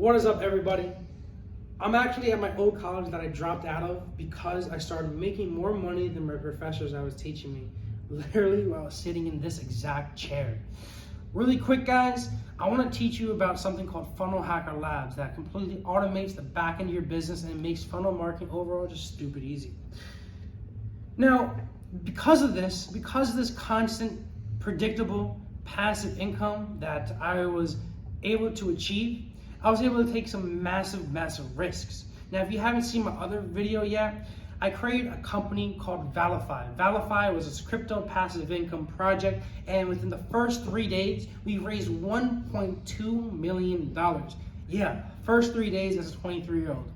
What is up, everybody? I'm actually at my old college that I dropped out of because I started making more money than my professors that was teaching me, literally while I was sitting in this exact chair. Really quick, guys, I want to teach you about something called Funnel Hacker Labs that completely automates the back end of your business and it makes funnel marketing overall just stupid easy. Now, because of this constant, predictable, passive income that I was able to achieve, I was able to take some massive risks. Now, if you haven't seen my other video yet, I created a company called Valify. Valify was a crypto passive income project, and within the first 3 days, we raised $1.2 million. Yeah, first 3 days as a 23-year-old.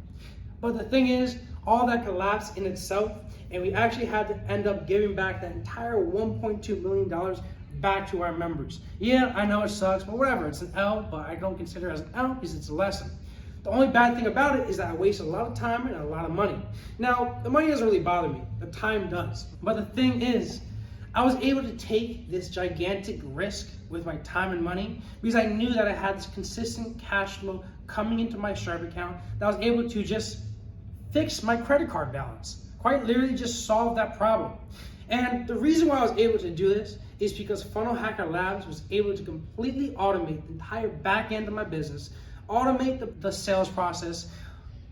But the thing is, all that collapsed in itself, and we actually had to end up giving back that entire $1.2 million back to our members. Yeah, I know it sucks, but whatever, it's an L, but I don't consider it as an L because it's a lesson. The only bad thing about it is that I wasted a lot of time and a lot of money. Now, the money doesn't really bother me, the time does. But the thing is, I was able to take this gigantic risk with my time and money because I knew that I had this consistent cash flow coming into my Stripe account that I was able to just fix my credit card balance. Quite literally just solve that problem. And the reason why I was able to do this is because Funnel Hacker Labs was able to completely automate the entire back end of my business, automate the sales process,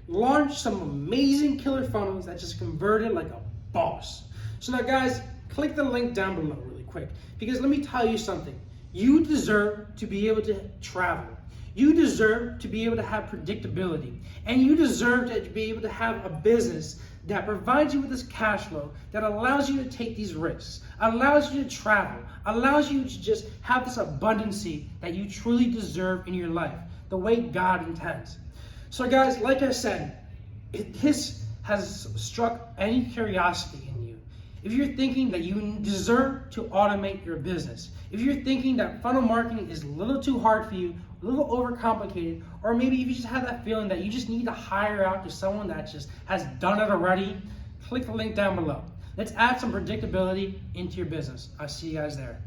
launch some amazing killer funnels that just converted like a boss. So now, guys, click the link down below really quick, because let me tell you something. You deserve to be able to travel. You deserve to be able to have predictability, and you deserve to be able to have a business that provides you with this cash flow, that allows you to take these risks, allows you to travel, allows you to just have this abundancy that you truly deserve in your life, the way God intends. So guys, like I said, this has struck any curiosity in you. If you're thinking that you deserve to automate your business, if you're thinking that funnel marketing is a little too hard for you, a little overcomplicated, or maybe if you just have that feeling that you just need to hire out to someone that just has done it already, click the link down below. Let's add some predictability into your business. I'll see you guys there.